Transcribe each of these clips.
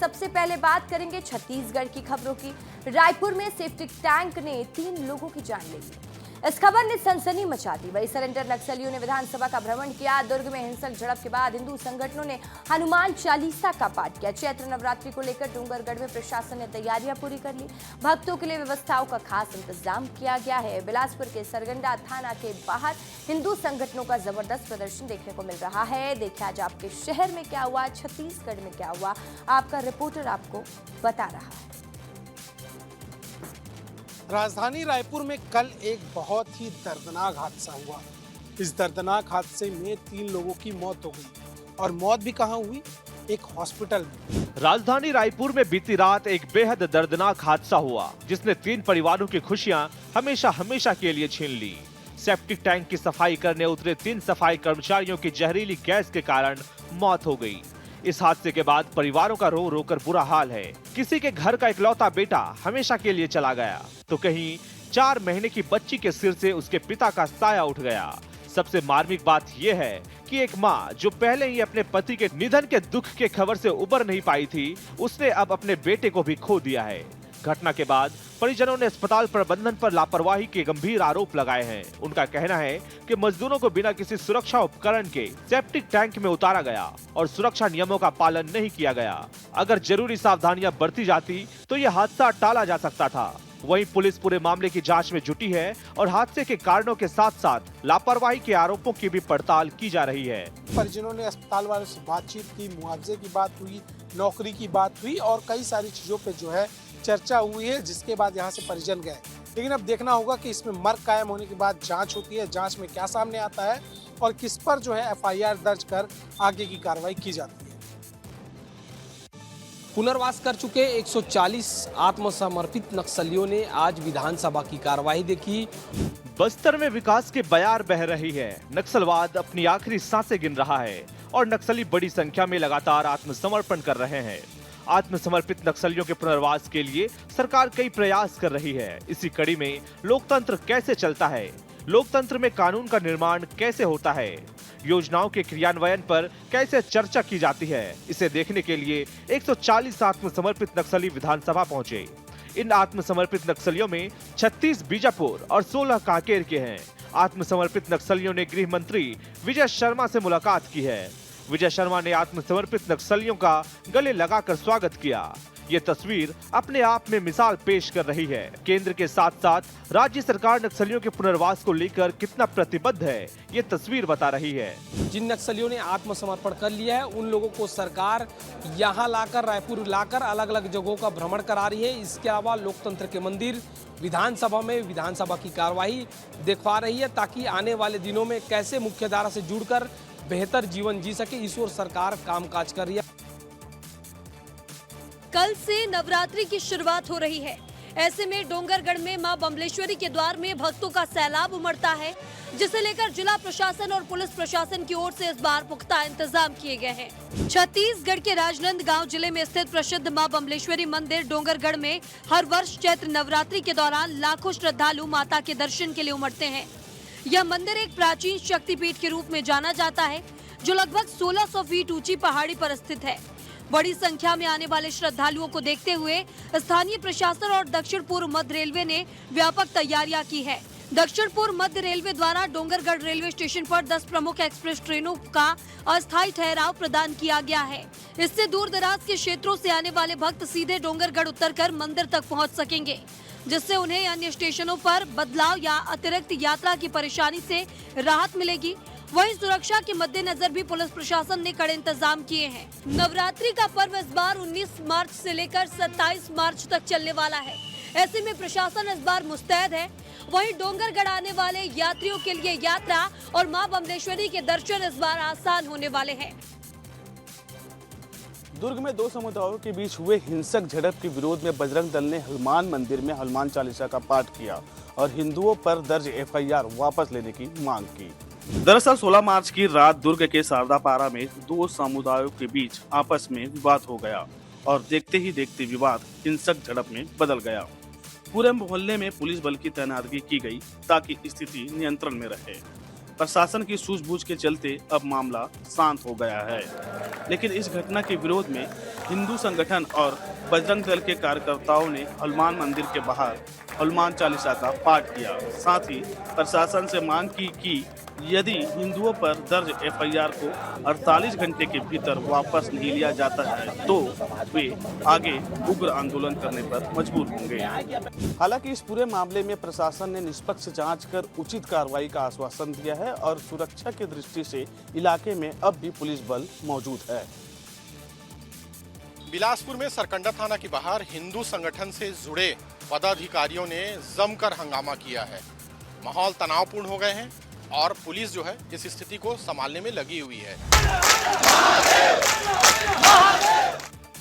सबसे पहले बात करेंगे छत्तीसगढ़ की खबरों की। रायपुर में सेप्टिक टैंक ने 3 लोगों की जान ले ली। इस खबर ने सनसनी मचा दी। वही सरेंडर नक्सलियों ने विधानसभा का भ्रमण किया। दुर्ग में हिंसक झड़प के बाद हिंदू संगठनों ने हनुमान चालीसा का पाठ किया। चैत्र नवरात्रि को लेकर डोंगरगढ़ में प्रशासन ने तैयारियां पूरी कर ली। भक्तों के लिए व्यवस्थाओं का खास इंतजाम किया गया है। बिलासपुर के सरगंडा थाना के बाहर हिंदू संगठनों का जबरदस्त प्रदर्शन देखने को मिल रहा है। देखिए आज आपके शहर में क्या हुआ, छत्तीसगढ़ में क्या हुआ, आपका रिपोर्टर आपको बता रहा है। राजधानी रायपुर में कल एक बहुत ही दर्दनाक हादसा हुआ। इस दर्दनाक हादसे में 3 लोगों की मौत हो गई और मौत भी कहां हुई, एक हॉस्पिटल में। राजधानी रायपुर में बीती रात एक बेहद दर्दनाक हादसा हुआ जिसने 3 परिवारों की खुशियां हमेशा हमेशा के लिए छीन ली। सेप्टिक टैंक की सफाई करने उतरे 3 सफाई कर्मचारियों की जहरीली गैस के कारण मौत हो गई। इस हादसे के बाद परिवारों का रो रो कर बुरा हाल है। किसी के घर का इकलौता बेटा हमेशा के लिए चला गया तो कहीं 4 महीने की बच्ची के सिर से उसके पिता का साया उठ गया। सबसे मार्मिक बात यह है कि एक माँ जो पहले ही अपने पति के निधन के दुख के खबर से उबर नहीं पाई थी, उसने अब अपने बेटे को भी खो दिया है। घटना के बाद परिजनों ने अस्पताल प्रबंधन पर लापरवाही के गंभीर आरोप लगाए हैं। उनका कहना है कि मजदूरों को बिना किसी सुरक्षा उपकरण के सेप्टिक टैंक में उतारा गया और सुरक्षा नियमों का पालन नहीं किया गया। अगर जरूरी सावधानियां बरती जाती तो यह हादसा टाला जा सकता था। वहीं पुलिस पूरे मामले की जांच में जुटी है और हादसे के कारणों के साथ साथ लापरवाही के आरोपों की भी पड़ताल की जा रही है। परिजनों ने अस्पताल वालों से बातचीत की, मुआवजे की बात हुई, नौकरी की बात हुई और कई सारी चीजों पे जो है चर्चा हुई है, जिसके बाद यहाँ से परिजन गए। लेकिन अब देखना होगा कि इसमें मर्ग कायम होने के बाद जांच होती है, जांच में क्या सामने आता है और किस पर जो है FIR दर्ज कर आगे की कार्रवाई की जाती है। पुनर्वास कर चुके 140 आत्मसमर्पित नक्सलियों ने आज विधानसभा की कार्यवाही देखी। बस्तर में विकास के बयार बह रही है। नक्सलवाद अपनी आखिरी सांसें गिन रहा है और नक्सली बड़ी संख्या में लगातार आत्मसमर्पण कर रहे हैं। आत्मसमर्पित नक्सलियों के पुनर्वास के लिए सरकार कई प्रयास कर रही है। इसी कड़ी में लोकतंत्र कैसे चलता है, लोकतंत्र में कानून का निर्माण कैसे होता है, योजनाओं के क्रियान्वयन पर कैसे चर्चा की जाती है, इसे देखने के लिए 140 आत्मसमर्पित नक्सली विधानसभा पहुंचे। इन आत्मसमर्पित नक्सलियों में 36 बीजापुर और 16 कांकेर के हैं। आत्मसमर्पित नक्सलियों ने गृह मंत्री विजय शर्मा से मुलाकात की है। विजय शर्मा ने आत्मसमर्पित नक्सलियों का गले लगाकर स्वागत किया। ये तस्वीर अपने आप में मिसाल पेश कर रही है। केंद्र के साथ साथ राज्य सरकार नक्सलियों के पुनर्वास को लेकर कितना प्रतिबद्ध है, ये तस्वीर बता रही है। जिन नक्सलियों ने आत्मसमर्पण कर लिया है उन लोगों को सरकार यहाँ लाकर, रायपुर लाकर अलग अलग जगहों का भ्रमण करा रही है। इसके अलावा लोकतंत्र के मंदिर विधानसभा में विधानसभा की कार्यवाही दिखवा रही है ताकि आने वाले दिनों में कैसे मुख्यधारा से जुड़कर बेहतर जीवन जी सके, इस ओर सरकार कामकाज कर रही है। कल से नवरात्रि की शुरुआत हो रही है। ऐसे में डोंगरगढ़ में मां बम्लेश्वरी के द्वार में भक्तों का सैलाब उमड़ता है, जिसे लेकर जिला प्रशासन और पुलिस प्रशासन की ओर से इस बार पुख्ता इंतजाम किए गए हैं। छत्तीसगढ़ के राजनांदगांव जिले में स्थित प्रसिद्ध मां बम्लेश्वरी मंदिर डोंगरगढ़ में हर वर्ष चैत्र नवरात्रि के दौरान लाखों श्रद्धालु माता के दर्शन के लिए उमड़ते हैं। यह मंदिर एक प्राचीन शक्तिपीठ के रूप में जाना जाता है, जो लगभग 1600 फीट ऊंची पहाड़ी पर स्थित है। बड़ी संख्या में आने वाले श्रद्धालुओं को देखते हुए स्थानीय प्रशासन और दक्षिण पूर्व मध्य रेलवे ने व्यापक तैयारियां की है। दक्षिण पूर्व मध्य रेलवे द्वारा डोंगरगढ़ रेलवे स्टेशन पर 10 प्रमुख एक्सप्रेस ट्रेनों का अस्थायी ठहराव प्रदान किया गया है। इससे दूर दराज के क्षेत्रों से आने वाले भक्त सीधे डोंगरगढ़ उतरकर मंदिर तक पहुंच सकेंगे, जिससे उन्हें अन्य स्टेशनों पर बदलाव या अतिरिक्त यात्रा की परेशानी से राहत मिलेगी। वहीं सुरक्षा के मद्देनजर भी पुलिस प्रशासन ने कड़े इंतजाम किए हैं। नवरात्रि का पर्व इस बार 19 मार्च से लेकर 27 मार्च तक चलने वाला है। ऐसे में प्रशासन इस बार मुस्तैद है। वहीं डोंगरगढ़ आने वाले यात्रियों के लिए यात्रा और मां बम्लेश्वरी के दर्शन इस बार आसान होने वाले हैं। दुर्ग में 2 समुदायों के बीच हुए हिंसक झड़प के विरोध में बजरंग दल ने हनुमान मंदिर में हनुमान चालीसा का पाठ किया और हिंदुओं पर दर्ज FIR वापस लेने की मांग की। दरअसल 16 मार्च की रात दुर्ग के शारदापारा में 2 समुदायों के बीच आपस में विवाद हो गया और देखते ही देखते विवाद हिंसक झड़प में बदल गया। पूरे मोहल्ले में पुलिस बल की तैनाती की गई ताकि स्थिति नियंत्रण में रहे। प्रशासन की सूझबूझ के चलते अब मामला शांत हो गया है। लेकिन इस घटना के विरोध में हिंदू संगठन और बजरंग दल के कार्यकर्ताओं ने हनुमान मंदिर के बाहर हनुमान चालीसा का पाठ किया। साथ ही प्रशासन से मांग की कि यदि हिंदुओं पर दर्ज एफआईआर को 48 घंटे के भीतर वापस नहीं लिया जाता है तो वे आगे उग्र आंदोलन करने पर मजबूर होंगे। हालांकि इस पूरे मामले में प्रशासन ने निष्पक्ष जांच कर उचित कार्रवाई का आश्वासन दिया है और सुरक्षा की दृष्टि से इलाके में अब भी पुलिस बल मौजूद है। बिलासपुर में सरकंडा थाना के बाहर हिंदू संगठन से जुड़े पदाधिकारियों ने जमकर हंगामा किया है। माहौल तनावपूर्ण हो गए हैं और पुलिस जो है इस स्थिति को संभालने में लगी हुई है।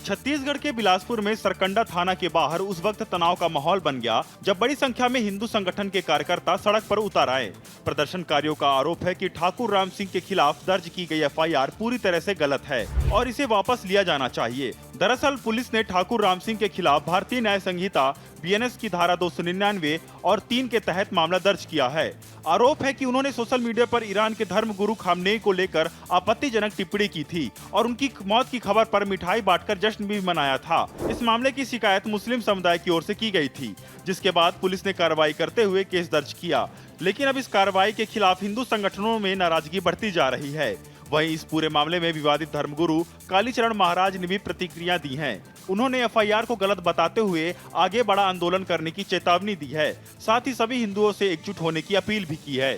छत्तीसगढ़ के बिलासपुर में सरकंडा थाना के बाहर उस वक्त तनाव का माहौल बन गया जब बड़ी संख्या में हिंदू संगठन के कार्यकर्ता सड़क पर उतर आए। प्रदर्शनकारियों का आरोप है कि ठाकुर राम सिंह के खिलाफ दर्ज की गई एफआईआर पूरी तरह से गलत है और इसे वापस लिया जाना चाहिए। दरअसल पुलिस ने ठाकुर राम सिंह के खिलाफ भारतीय न्याय संहिता बीएनएस की धारा 299 और 3 के तहत मामला दर्ज किया है। आरोप है कि उन्होंने सोशल मीडिया पर ईरान के धर्म गुरु खामनेई को लेकर आपत्तिजनक टिप्पणी की थी और उनकी मौत की खबर पर मिठाई बांटकर जश्न भी मनाया था। इस मामले की शिकायत मुस्लिम समुदाय की ओर से की गई थी, जिसके बाद पुलिस ने कार्रवाई करते हुए केस दर्ज किया। लेकिन अब इस कार्रवाई के खिलाफ हिंदू संगठनों में नाराजगी बढ़ती जा रही है। वहीं इस पूरे मामले में विवादित धर्मगुरु कालीचरण महाराज ने भी प्रतिक्रिया दी है। उन्होंने एफआईआर को गलत बताते हुए आगे बड़ा आंदोलन करने की चेतावनी दी है। साथ ही सभी हिंदुओं से एकजुट होने की अपील भी की है।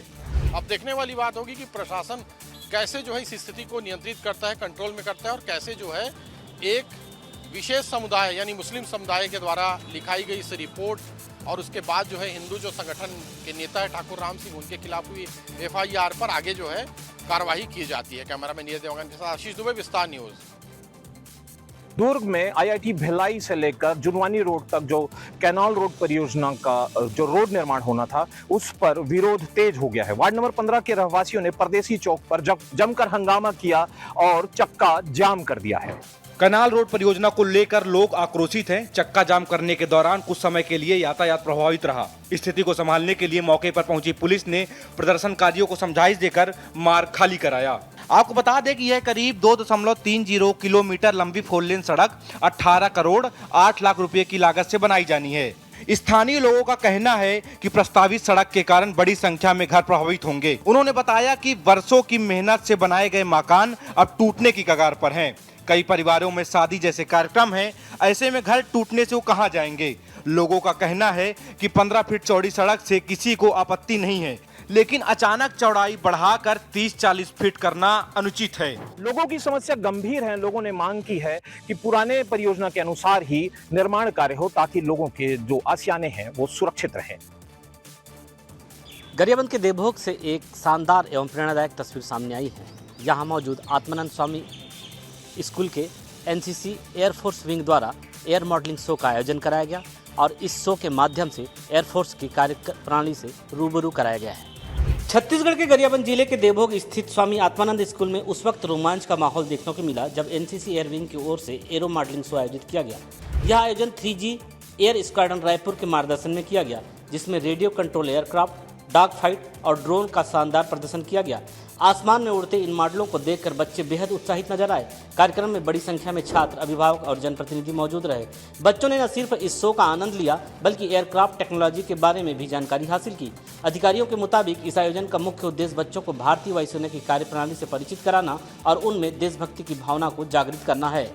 अब देखने वाली बात होगी कि प्रशासन कैसे जो है इस स्थिति को नियंत्रित करता है, कंट्रोल में करता है और कैसे जो है एक विशेष समुदाय यानी मुस्लिम समुदाय के द्वारा लिखाई गई इस रिपोर्ट और उसके बाद जो है हिंदू जो संगठन के नेता है ठाकुर राम सिंह, उनके खिलाफ हुई एफआईआर पर आगे जो है कार्रवाई की जाती है। कैमरामैन नीरज देवगन के साथ आशीष दुबे, विस्तार न्यूज। दुर्ग में आईआईटी भिलाई से लेकर जुनवानी रोड तक जो कैनाल रोड परियोजना का जो रोड निर्माण होना था उस पर विरोध तेज हो गया है। वार्ड नंबर 15 के रहवासियों ने परदेसी चौक पर जमकर हंगामा किया और चक्का जाम कर दिया है। कैनाल रोड परियोजना को लेकर लोग आक्रोशित हैं। चक्का जाम करने के दौरान कुछ समय के लिए यातायात प्रभावित रहा। स्थिति को संभालने के लिए मौके पर पहुंची पुलिस ने प्रदर्शनकारियों को समझाइश देकर मार्ग खाली कराया। आपको बता दें कि यह करीब 2.30 किलोमीटर लंबी 4 लेन सड़क 18 करोड़ 8 लाख रुपए की लागत से बनाई जानी है। स्थानीय लोगों का कहना है कि प्रस्तावित सड़क के कारण बड़ी संख्या में घर प्रभावित होंगे। उन्होंने बताया कि वर्षों की मेहनत से बनाए गए मकान अब टूटने की कगार पर हैं। कई परिवारों में शादी जैसे कार्यक्रम हैं, ऐसे में घर टूटने से वो कहां जाएंगे। लोगों का कहना है कि 15 फीट चौड़ी सड़क से किसी को आपत्ति नहीं है, लेकिन अचानक चौड़ाई बढ़ाकर 30-40 फीट करना अनुचित है। लोगों की समस्या गंभीर है। लोगों ने मांग की है कि पुराने परियोजना के अनुसार ही निर्माण कार्य हो ताकि लोगों के जो आशियाने हैं वो सुरक्षित रहें। गरियाबंद के देवभोग से एक शानदार एवं प्रेरणादायक तस्वीर सामने आई है। यहाँ मौजूद आत्मानंद स्वामी स्कूल के एनसीसी एयरफोर्स विंग द्वारा एयर मॉडलिंग शो का आयोजन कराया गया और इस शो के माध्यम से एयरफोर्स की कार्य प्रणाली से रूबरू कराया गया है। छत्तीसगढ़ के गरियाबंद जिले के देवभोग स्थित स्वामी आत्मानंद स्कूल में उस वक्त रोमांच का माहौल देखने को मिला जब एनसीसी एयर विंग की ओर से एरो मॉडलिंग शो आयोजित किया गया। यह आयोजन 3G एयर स्क्वाड्रन रायपुर के मार्गदर्शन में किया गया, जिसमें radio control aircraft, dog fight और ड्रोन का शानदार प्रदर्शन किया गया। आसमान में उड़ते इन मॉडलों को देखकर बच्चे बेहद उत्साहित नजर आए। कार्यक्रम में बड़ी संख्या में छात्र, अभिभावक और जनप्रतिनिधि मौजूद रहे। बच्चों ने न सिर्फ इस शो का आनंद लिया बल्कि एयरक्राफ्ट टेक्नोलॉजी के बारे में भी जानकारी हासिल की। अधिकारियों के मुताबिक इस आयोजन का मुख्य उद्देश्य बच्चों को भारतीय वायुसेना की कार्यप्रणाली से परिचित कराना और उनमें देशभक्ति की भावना को जागृत करना है।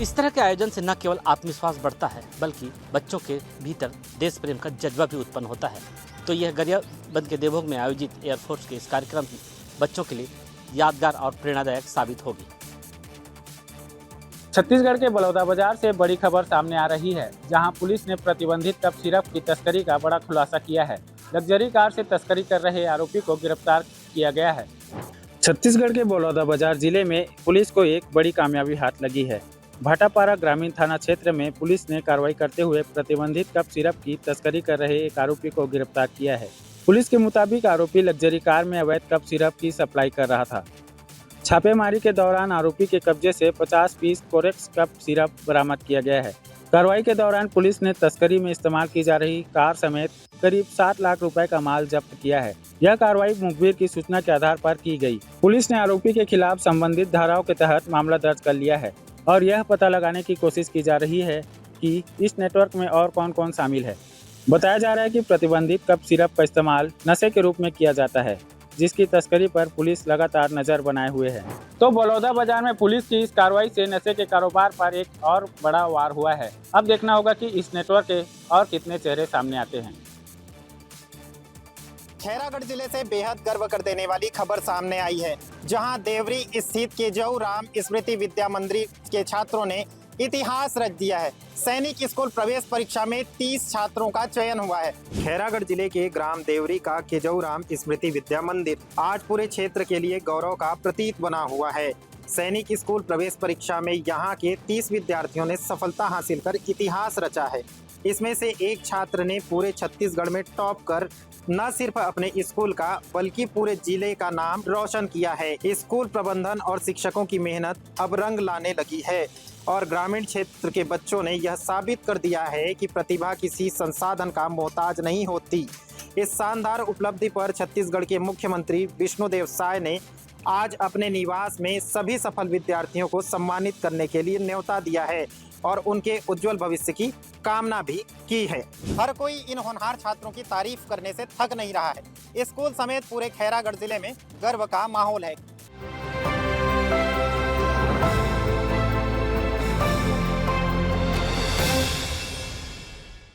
इस तरह के आयोजन से न केवल आत्मविश्वास बढ़ता है बल्कि बच्चों के भीतर देश प्रेम का जज्बा भी उत्पन्न होता है। तो यह गरियाबंद के देवभोग में आयोजित एयरफोर्स के इस कार्यक्रम की बच्चों के लिए यादगार और प्रेरणादायक साबित होगी। छत्तीसगढ़ के बलौदा बाजार से बड़ी खबर सामने आ रही है, जहां पुलिस ने प्रतिबंधित कप सिरप की तस्करी का बड़ा खुलासा किया है। लग्जरी कार से तस्करी कर रहे आरोपी को गिरफ्तार किया गया है। छत्तीसगढ़ के बलौदा बाजार जिले में पुलिस को एक बड़ी कामयाबी हाथ लगी है। भाटापारा ग्रामीण थाना क्षेत्र में पुलिस ने कार्रवाई करते हुए प्रतिबंधित कप सिरप की तस्करी कर रहे एक आरोपी को गिरफ्तार किया है। पुलिस के मुताबिक आरोपी लग्जरी कार में अवैध कप सिरप की सप्लाई कर रहा था। छापेमारी के दौरान आरोपी के कब्जे से 50 पीस कोरेक्स कप सिरप बरामद किया गया है। कार्रवाई के दौरान पुलिस ने तस्करी में इस्तेमाल की जा रही कार समेत करीब 7 लाख रुपए का माल जब्त किया है। यह कार्रवाई मुखबिर की सूचना के आधार पर की गई। पुलिस ने आरोपी के खिलाफ संबंधित धाराओं के तहत मामला दर्ज कर लिया है और यह पता लगाने की कोशिश की जा रही है कि इस नेटवर्क में और कौन कौन शामिल है। बताया जा रहा है कि प्रतिबंधित कप सिरप का इस्तेमाल नशे के रूप में किया जाता है, जिसकी तस्करी पर पुलिस लगातार नजर बनाए हुए है। तो बलौदा बाजार में पुलिस की इस कार्रवाई से नशे के कारोबार पर एक और बड़ा वार हुआ है। अब देखना होगा कि इस नेटवर्क के और कितने चेहरे सामने आते हैं। खैरागढ़ जिले से बेहद गर्व कर देने वाली खबर सामने आई है, जहां देवरी स्थित केजऊ राम स्मृति विद्या मंदिर के छात्रों ने इतिहास रच दिया है। सैनिक स्कूल प्रवेश परीक्षा में 30 छात्रों का चयन हुआ है। खैरागढ़ जिले के ग्राम देवरी का केजऊ राम स्मृति विद्या मंदिर आज पूरे क्षेत्र के लिए गौरव का प्रतीक बना हुआ है। सैनिक स्कूल प्रवेश परीक्षा में यहाँ के 30 विद्यार्थियों ने सफलता हासिल कर इतिहास रचा है। इसमें से एक छात्र ने पूरे छत्तीसगढ़ में टॉप कर न सिर्फ अपने स्कूल का बल्कि पूरे जिले का नाम रोशन किया है। स्कूल प्रबंधन और शिक्षकों की मेहनत अब रंग लाने लगी है और ग्रामीण क्षेत्र के बच्चों ने यह साबित कर दिया है कि प्रतिभा किसी संसाधन का मोहताज नहीं होती। इस शानदार उपलब्धि पर छत्तीसगढ़ के मुख्यमंत्री विष्णुदेव साय ने आज अपने निवास में सभी सफल विद्यार्थियों को सम्मानित करने के लिए न्योता दिया है और उनके उज्जवल भविष्य की कामना भी की है। हर कोई इन होनहार छात्रों की तारीफ करने से थक नहीं रहा है। स्कूल समेत पूरे खैरागढ़ जिले में गर्व का माहौल है।